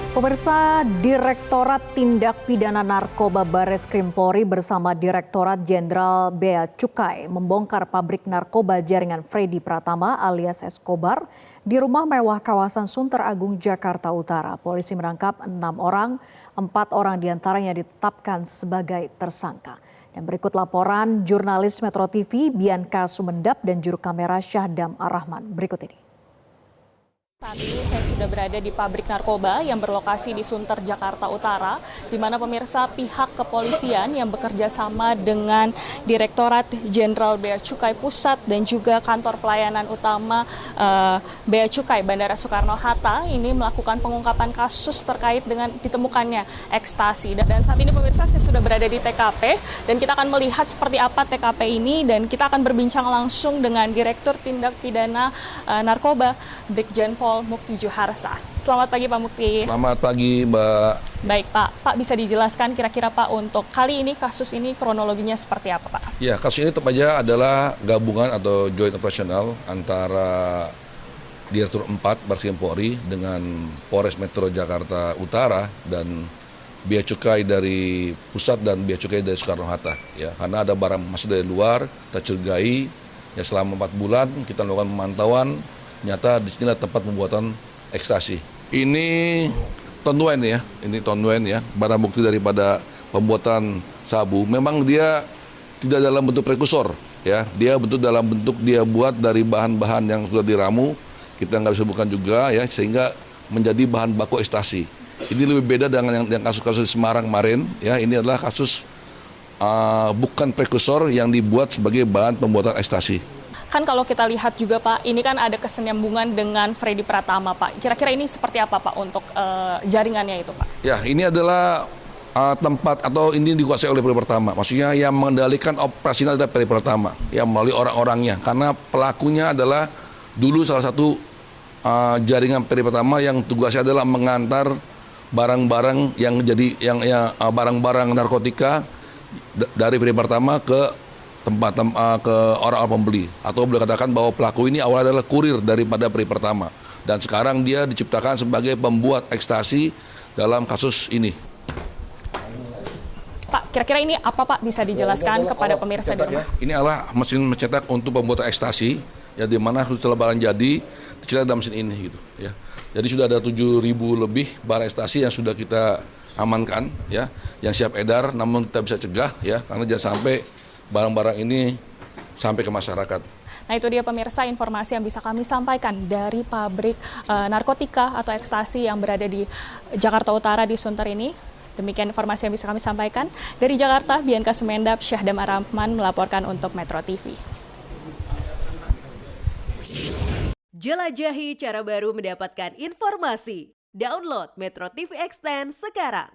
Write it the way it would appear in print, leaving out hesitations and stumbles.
Pemirsa, Direktorat Tindak Pidana Narkoba Barreskrim Polri bersama Direktorat Jenderal Bea Cukai membongkar pabrik narkoba jaringan Freddy Pratama alias Escobar di rumah mewah kawasan Sunter Agung, Jakarta Utara. Polisi menangkap 6 orang, 4 orang diantaranya ditetapkan sebagai tersangka. Dan berikut laporan jurnalis Metro TV Bianca Sumendap dan juru kamera Syahdam Ar-Rahman. Berikut ini. Saat ini saya sudah berada di pabrik narkoba yang berlokasi di Sunter, Jakarta Utara, di mana pemirsa pihak kepolisian yang bekerja sama dengan Direktorat Jenderal Bea Cukai Pusat dan juga kantor pelayanan utama Bea Cukai Bandara Soekarno-Hatta ini melakukan pengungkapan kasus terkait dengan ditemukannya ekstasi. Dan saat ini pemirsa saya sudah berada di TKP dan kita akan melihat seperti apa TKP ini dan kita akan berbincang langsung dengan Direktur Tindak Pidana Narkoba Brigjen Pol Mukti Juharsa. Selamat pagi Pak Mukti. Selamat pagi Mbak. Baik Pak, Pak bisa dijelaskan kira-kira Pak untuk kali ini kasus ini kronologinya seperti apa Pak? Ya, kasus ini tetap aja adalah gabungan atau joint operational antara Direktur 4 Barreskrim Polri dengan Polres Metro Jakarta Utara dan Bea Cukai dari pusat dan Bea Cukai dari Soekarno-Hatta. Ya, karena ada barang masuk dari luar, kita curigai ya selama 4 bulan kita melakukan pemantauan. Nyata di sinilah tempat pembuatan ekstasi. Ini tonuen ya, barang bukti daripada pembuatan sabu. Memang dia tidak dalam bentuk prekursor, ya. Dia dalam bentuk dia buat dari bahan-bahan yang sudah diramu. Kita nggak bisa bukan juga, ya, sehingga menjadi bahan baku ekstasi. Ini lebih beda dengan yang kasus-kasus di Semarang kemarin, ya. Ini adalah kasus bukan prekursor yang dibuat sebagai bahan pembuatan ekstasi. Kan kalau kita lihat juga Pak, ini kan ada kesinambungan dengan Freddy Pratama Pak. Kira-kira ini seperti apa Pak untuk jaringannya itu Pak? Ya, ini adalah tempat atau ini dikuasai oleh Freddy Pratama. Maksudnya yang mengendalikan operasinya adalah Freddy Pratama, yang melalui orang-orangnya. Karena pelakunya adalah dulu salah satu jaringan Freddy Pratama yang tugasnya adalah mengantar barang-barang barang-barang narkotika dari Freddy Pratama ke ke orang-orang pembeli, atau boleh katakan bahwa pelaku ini awalnya adalah kurir daripada Freddy Pratama dan sekarang dia diciptakan sebagai pembuat ekstasi dalam kasus ini. Pak, kira-kira ini apa Pak bisa dijelaskan kepada pemirsa di rumah? Ini adalah mesin mencetak untuk pembuatan ekstasi, ya, di mana setelah barang jadi dicetak dalam mesin ini gitu, ya. Jadi sudah ada 7.000 lebih barang ekstasi yang sudah kita amankan, ya, yang siap edar, namun kita bisa cegah, ya, karena jangan sampai barang-barang ini sampai ke masyarakat. Nah itu dia pemirsa informasi yang bisa kami sampaikan dari pabrik narkotika atau ekstasi yang berada di Jakarta Utara di Sunter ini. Demikian informasi yang bisa kami sampaikan. Dari Jakarta, Bianca Sumendap, Syahdam Ar-Rahman melaporkan untuk Metro TV. Jelajahi cara baru mendapatkan informasi. Download Metro TV Extend sekarang.